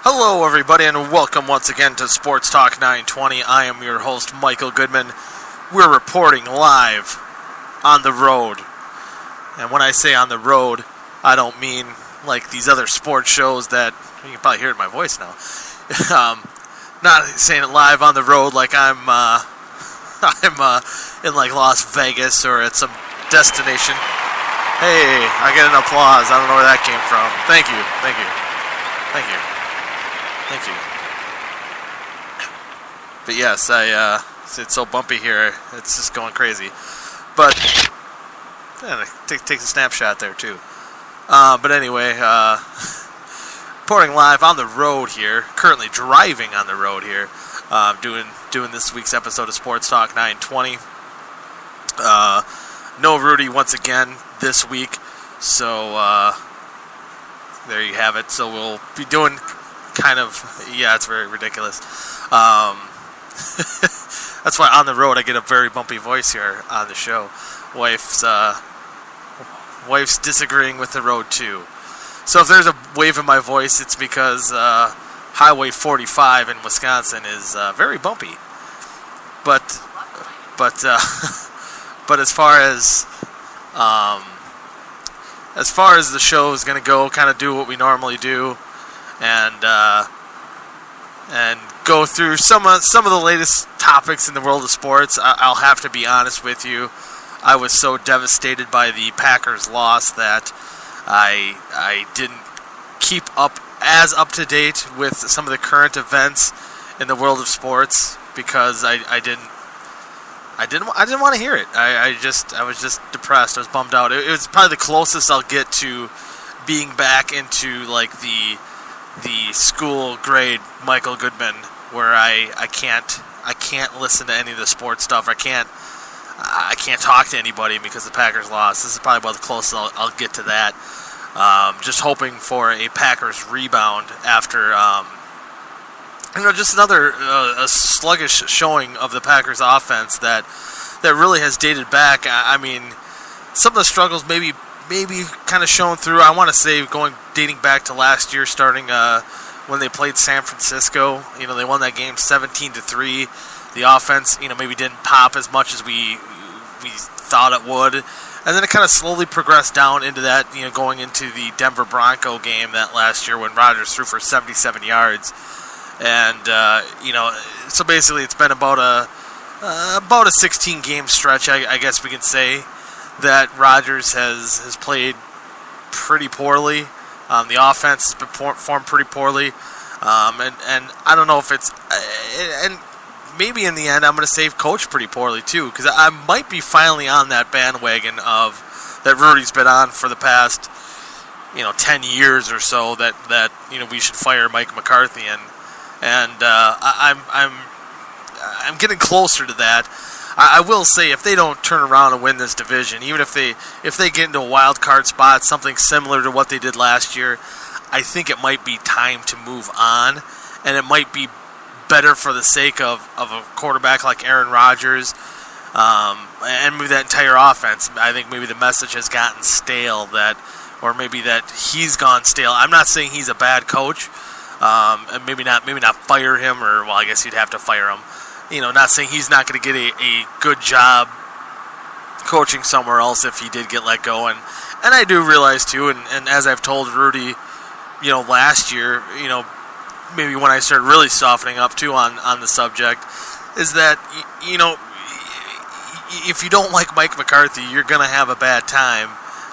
Hello, everybody, and welcome once again to Sports Talk 920. I am your host, Michael Goodman. We're reporting live on the road. And when I say on the road, I don't mean like these other sports shows that, you can probably hear it in my voice now. Not saying it live on the road like I'm in like Las Vegas or at some destination. Hey, I get an applause. I don't know where that came from. Thank you. But yes, it's so bumpy here. It's just going crazy. But take a snapshot there too. But anyway, reporting live on the road here. Currently driving on the road here. Doing this week's episode of Sports Talk 920. No Rudy once again this week. So there you have it. So we'll be doing it's very ridiculous. That's why on the road I get a very bumpy voice here on the show. Wife's disagreeing with the road too. So if there's a wave in my voice, it's because Highway 45 in Wisconsin is very bumpy. But as far as the show is going to go, kind of do what we normally do. And go through some of the latest topics in the world of sports. I'll have to be honest with you. I was so devastated by the Packers' loss that I didn't keep up to date with some of the current events in the world of sports because I didn't want to hear it. I was just depressed. I was bummed out. It was probably the closest I'll get to being back into like the school grade Michael Goodman, where I can't listen to any of the sports stuff. I can't talk to anybody because the Packers lost. This is probably about the closest I'll get to that. Just hoping for a Packers rebound after just another a sluggish showing of the Packers offense that really has dated back. I mean, some of the struggles maybe kind of shown through. I want to say dating back to last year, starting when they played San Francisco. They won that game 17-3. The offense, maybe didn't pop as much as we thought it would, and then it kind of slowly progressed down into that. Going into the Denver Bronco game that last year when Rodgers threw for 77 yards, and so basically it's been about a 16-game stretch, I guess we can say, that Rodgers has played pretty poorly. The offense has performed pretty poorly. And I don't know if it's... And maybe in the end I'm going to say coached pretty poorly too, because I might be finally on that bandwagon that Rudy's been on for the past 10 years or so, that we should fire Mike McCarthy, and I'm getting closer to that. I will say, if they don't turn around and win this division, even if they get into a wild card spot, something similar to what they did last year, I think it might be time to move on, and it might be better for the sake of a quarterback like Aaron Rodgers, and maybe that entire offense. I think maybe the message has gotten stale, or maybe that he's gone stale. I'm not saying he's a bad coach, and maybe not fire him, or I guess you'd have to fire him. Not saying he's not going to get a good job coaching somewhere else if he did get let go. And I do realize, too, and as I've told Rudy, last year, maybe when I started really softening up, too, on the subject, is that, if you don't like Mike McCarthy, you're going to have a bad time.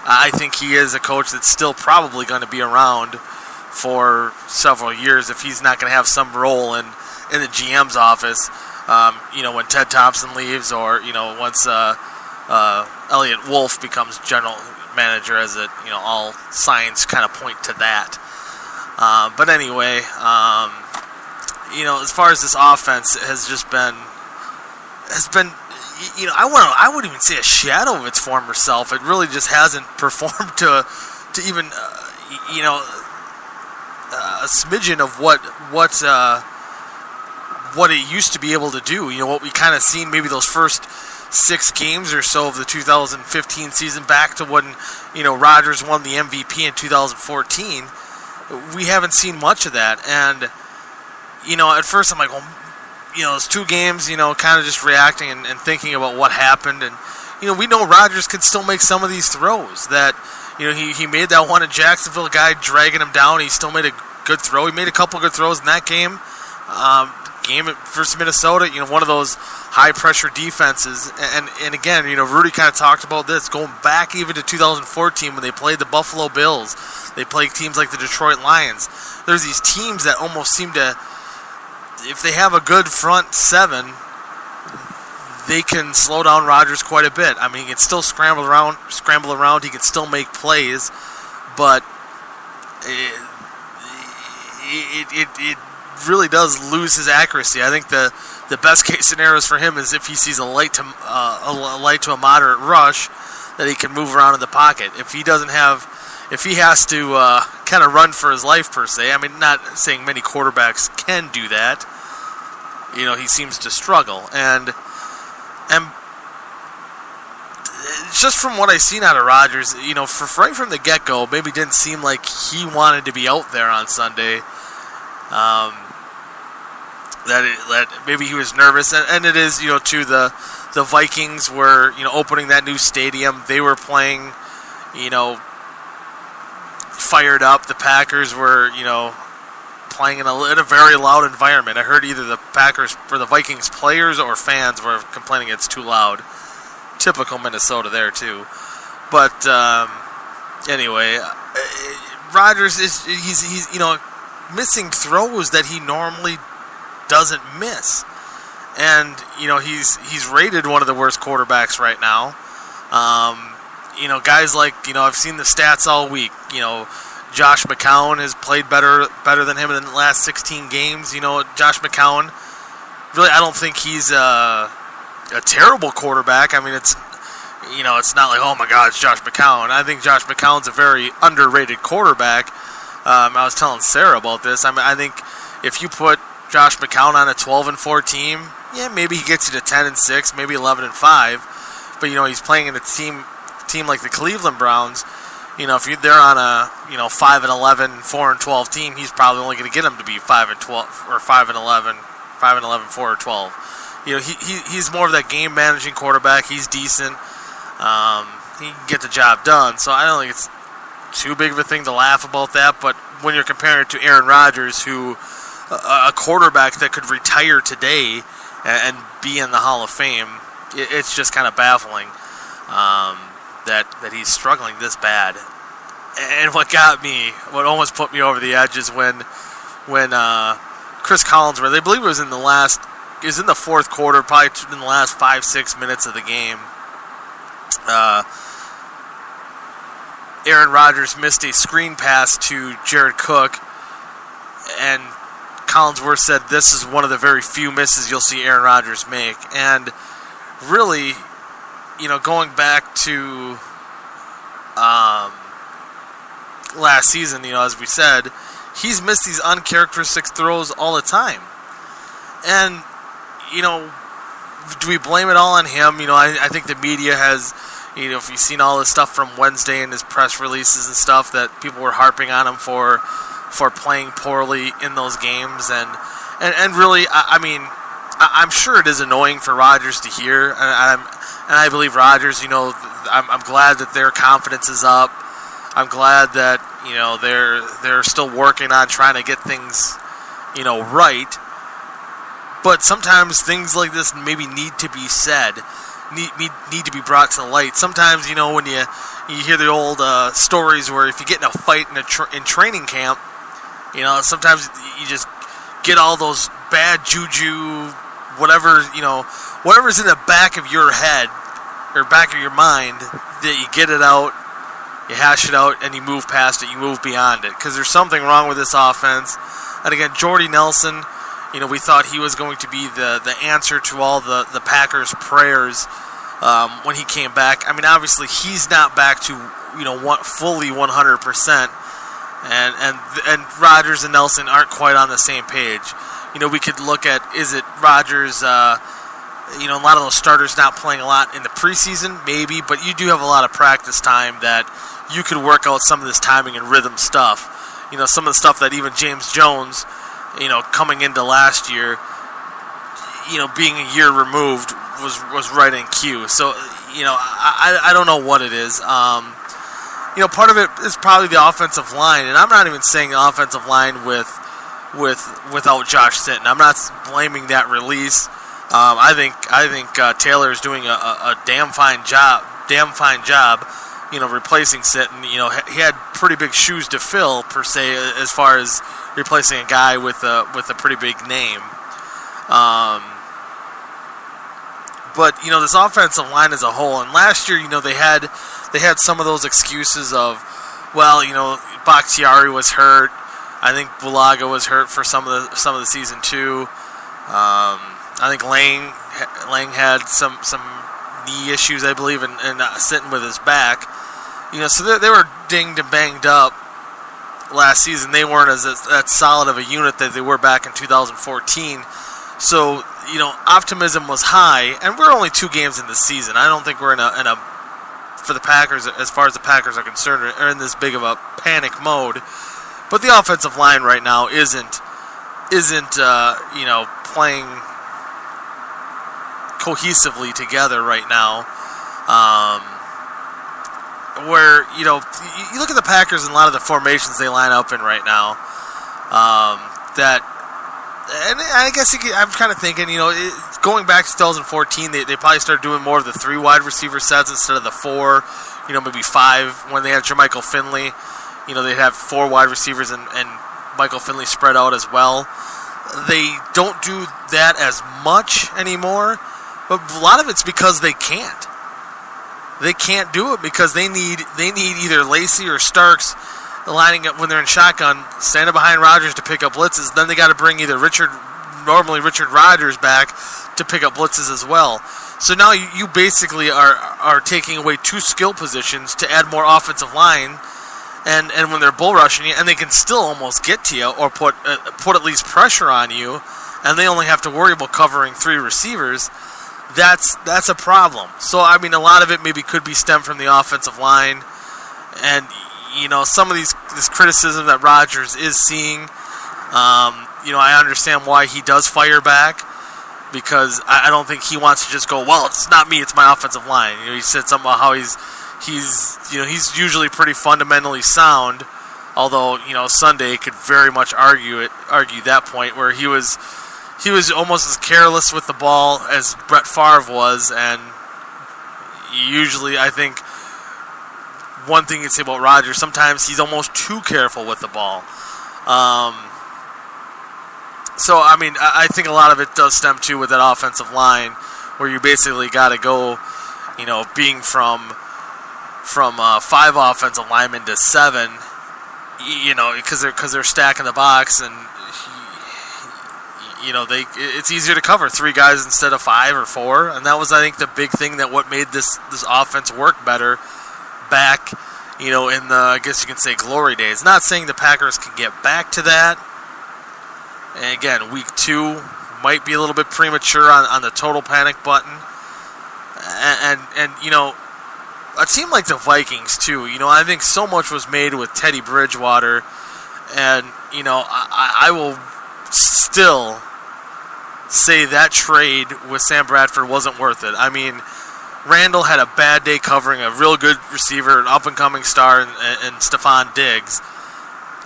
I think he is a coach that's still probably going to be around for several years if he's not going to have some role in the GM's office. When Ted Thompson leaves, or once Elliott Wolf becomes general manager, as all signs kind of point to that. But anyway, as far as this offense has been, I wouldn't even say a shadow of its former self. It really just hasn't performed to even a smidgen of what it used to be able to do. What we kind of seen maybe those first 6 games or so of the 2015 season, back to when Rodgers won the MVP in 2014. we haven't seen much of that. And, at first I'm like, well, it's 2 games, kind of just reacting and thinking about what happened. And, we know Rodgers can still make some of these throws that, he made that one at Jacksonville, guy dragging him down. He still made a good throw. He made a couple good throws in that game. Game versus Minnesota, one of those high-pressure defenses. And again, Rudy kind of talked about this, going back even to 2014 when they played the Buffalo Bills. They played teams like the Detroit Lions. There's these teams that almost seem to, if they have a good front 7, they can slow down Rodgers quite a bit. I mean, he can still scramble around. He can still make plays, but it really does lose his accuracy. I think the best case scenarios for him is if he sees a light to a moderate rush, that he can move around in the pocket. If he has to kind of run for his life per se, I mean, not saying many quarterbacks can do that. He seems to struggle, and just from what I've seen out of Rodgers, right from the get-go, maybe didn't seem like he wanted to be out there on Sunday. That maybe he was nervous, and it is, to the Vikings were, opening that new stadium. They were playing, fired up. The Packers were, playing in a very loud environment. I heard either the Packers or the Vikings players or fans were complaining it's too loud. Typical Minnesota there too. But anyway, Rodgers he's missing throws that he normally doesn't miss, and he's rated one of the worst quarterbacks right now. Guys like I've seen the stats all week. Josh McCown has played better than him in the last 16 games. Josh McCown, really, I don't think he's a terrible quarterback. I mean, it's not like, oh my God, it's Josh McCown. I think Josh McCown's a very underrated quarterback. I was telling Sarah about this. I mean, I think if you put Josh McCown on a 12-4 team, yeah, maybe he gets you to 10-6, maybe 11-5. But he's playing in a team like the Cleveland Browns. If they're on a 5-11, 4-12 team, he's probably only going to get them to be 5-12 or 5-11, 4-12. He's more of that game managing quarterback. He's decent. He can get the job done. So I don't think it's too big of a thing to laugh about that. But when you're comparing it to Aaron Rodgers, who a quarterback that could retire today and be in the Hall of Fame, it's just kind of baffling. That he's struggling this bad. And what almost put me over the edge is when Chris Collinsworth, I believe it was in the fourth quarter, probably in the last 5-6 minutes of the game, Aaron Rodgers missed a screen pass to Jared Cook, and Collinsworth said this is one of the very few misses you'll see Aaron Rodgers make. And really, going back to last season, as we said, he's missed these uncharacteristic throws all the time. And, do we blame it all on him? I think the media has, if you've seen all this stuff from Wednesday and his press releases and stuff, that people were harping on him for playing poorly in those games. And really, I mean, I'm sure it is annoying for Rodgers to hear, and I believe Rodgers, I'm glad that their confidence is up. I'm glad that, they're still working on trying to get things, right. But sometimes things like this maybe need to be said, need to be brought to the light. Sometimes, when you hear the old stories where if you get in a fight in training camp, sometimes you just get all those bad juju, whatever's in the back of your head or back of your mind, that you get it out, you hash it out, and you move past it, you move beyond it. Because there's something wrong with this offense. And again, Jordy Nelson, we thought he was going to be the answer to all the Packers' prayers when he came back. I mean, obviously, he's not back to, fully 100%. And Rodgers and Nelson aren't quite on the same page. We could look at, is it Rodgers, a lot of those starters not playing a lot in the preseason, maybe, but you do have a lot of practice time that you could work out some of this timing and rhythm stuff. some of the stuff that even James Jones, coming into last year, being a year removed, was right in cue. So, I don't know what it is. Part of it is probably the offensive line, and I'm not even saying the offensive line without Josh Sitton. I'm not blaming that release. I think Taylor is doing a damn fine job. Replacing Sitton. He had pretty big shoes to fill per se, as far as replacing a guy with a pretty big name. But this offensive line as a whole, and last year, they had some of those excuses of, Bakhtiari was hurt. I think Bulaga was hurt for some of the season too. I think Lang had some knee issues, I believe, and sitting with his back. So they were dinged and banged up last season. They weren't that solid of a unit that they were back in 2014. So optimism was high, and we're only 2 games in the season. I don't think we're in a for the Packers, as far as the Packers are concerned, are in this big of a panic mode. But the offensive line right now isn't playing cohesively together right now. Where you look at the Packers and a lot of the formations they line up in right now. And I guess I'm kind of thinking, going back to 2014, they probably started doing more of the 3 wide receiver sets instead of the 4, maybe 5 when they had Jermichael Finley. They'd have 4 wide receivers and Michael Finley spread out as well. They don't do that as much anymore, but a lot of it's because they can't. They can't do it because they need either Lacy or Starks lining up when they're in shotgun, standing behind Rodgers to pick up blitzes. Then they got to bring either Richard Rodgers back to pick up blitzes as well. So now you basically are taking away 2 skill positions to add more offensive line, and when they're bull rushing you, and they can still almost get to you or put at least pressure on you, and they only have to worry about covering 3 receivers. That's a problem. So a lot of it maybe could be stemmed from the offensive line, and some of this criticism that Rodgers is seeing. I understand why he does fire back, because I don't think he wants to just go, well, it's not me, it's my offensive line. He said something about how he's usually pretty fundamentally sound, although Sunday could very much argue that point, where he was almost as careless with the ball as Brett Favre was, and usually I think one thing you'd say about Rodgers, sometimes he's almost too careful with the ball. So I think a lot of it does stem too with that offensive line, where you basically got to go, being from 5 offensive linemen to 7, because they're stacking the box, and it's easier to cover 3 guys instead of 5 or 4, and that was, I think, the big thing that what made this offense work better back, in the, I guess you can say, glory days. Not saying the Packers can get back to that. And again, week 2 might be a little bit premature on the total panic button. And a team like the Vikings too, I think so much was made with Teddy Bridgewater, and I will still say that trade with Sam Bradford wasn't worth it. Randall had a bad day covering a real good receiver, an up-and-coming star, and Stephon Diggs.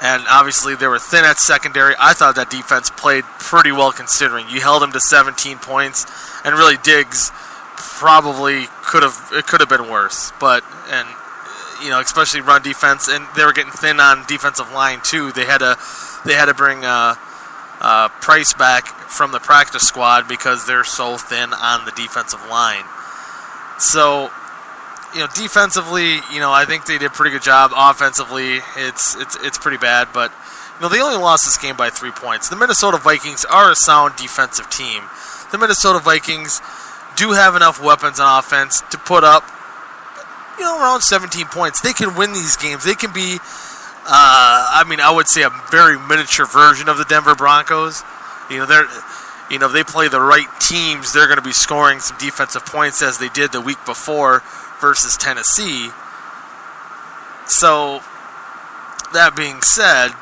And obviously they were thin at secondary. I thought that defense played pretty well considering. You held him to 17 points, and really Diggs probably could have been worse. But especially run defense, and they were getting thin on defensive line too. They had to bring Price back from the practice squad because they're so thin on the defensive line. So, defensively, I think they did a pretty good job. Offensively, it's pretty bad, but they only lost this game by 3 points. The Minnesota Vikings are a sound defensive team. The Minnesota Vikings do have enough weapons on offense to put up, around 17 points. They can win these games. They can be, I would say a very miniature version of the Denver Broncos. If they play the right teams, they're going to be scoring some defensive points as they did the week before versus Tennessee. So, that being said,